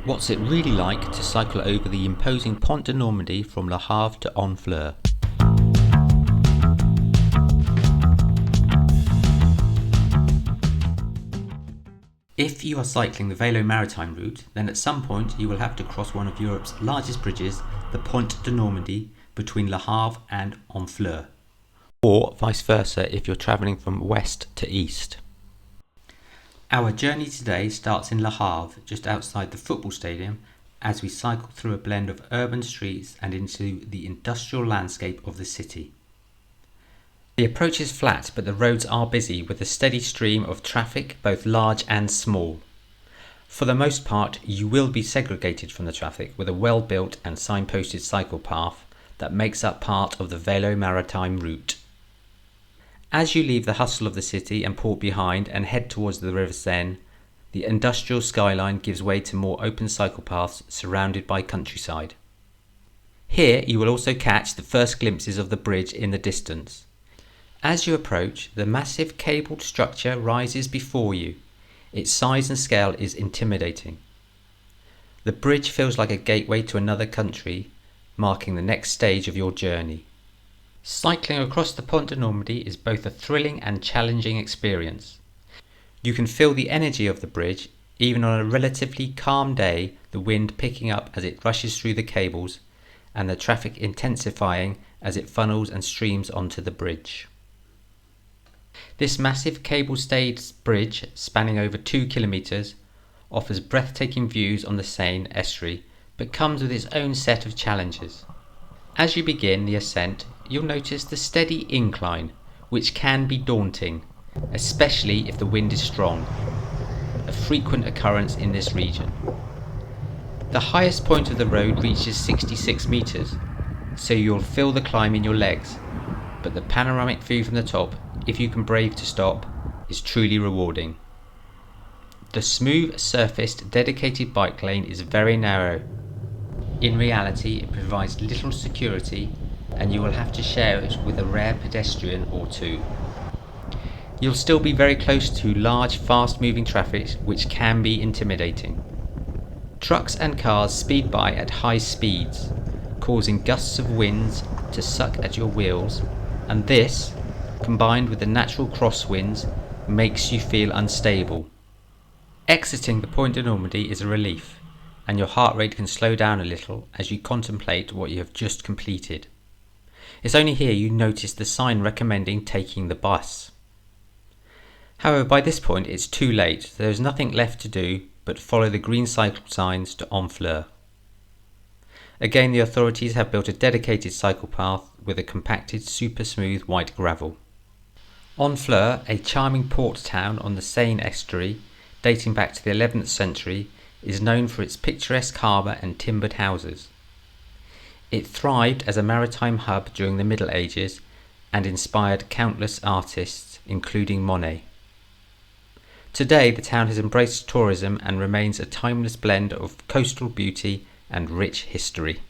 What's it really like to cycle over the imposing Pont de Normandie from Le Havre to Honfleur? If you are cycling the Velo Maritime route, then at some point you will have to cross one of Europe's largest bridges, the Pont de Normandie, between Le Havre and Honfleur, or vice versa if you're travelling from west to east. Our journey today starts in Le Havre, just outside the football stadium, as we cycle through a blend of urban streets and into the industrial landscape of the city. The approach is flat, but the roads are busy with a steady stream of traffic, both large and small. For the most part, you will be segregated from the traffic with a well-built and signposted cycle path that makes up part of the Velo Maritime route. As you leave the hustle of the city and port behind and head towards the River Seine, the industrial skyline gives way to more open cycle paths surrounded by countryside. Here you will also catch the first glimpses of the bridge in the distance. As you approach, the massive cabled structure rises before you. Its size and scale is intimidating. The bridge feels like a gateway to another country, marking the next stage of your journey. Cycling across the Pont de Normandie is both a thrilling and challenging experience. You can feel the energy of the bridge, even on a relatively calm day, the wind picking up as it rushes through the cables, and the traffic intensifying as it funnels and streams onto the bridge. This massive cable-stayed bridge, spanning over 2 kilometres, offers breathtaking views on the Seine estuary, but comes with its own set of challenges. As you begin the ascent, you'll notice the steady incline, which can be daunting, especially if the wind is strong, a frequent occurrence in this region. The highest point of the road reaches 66 metres, so you'll feel the climb in your legs, but the panoramic view from the top, if you can brave to stop, is truly rewarding. The smooth-surfaced dedicated bike lane is very narrow. In reality, it provides little security, and you will have to share it with a rare pedestrian or two. You'll still be very close to large, fast-moving traffic, which can be intimidating. Trucks and cars speed by at high speeds, causing gusts of winds to suck at your wheels, and this, combined with the natural crosswinds, makes you feel unstable. Exiting the Pont de Normandie is a relief, and your heart rate can slow down a little as you contemplate what you have just completed. It's only here you notice the sign recommending taking the bus. However, by this point it's too late. There is nothing left to do but follow the green cycle signs to Honfleur. Again, the authorities have built a dedicated cycle path with a compacted super smooth white gravel. Honfleur, a charming port town on the Seine estuary dating back to the 11th century, is known for its picturesque harbour and timbered houses. It thrived as a maritime hub during the Middle Ages and inspired countless artists, including Monet. Today, the town has embraced tourism and remains a timeless blend of coastal beauty and rich history.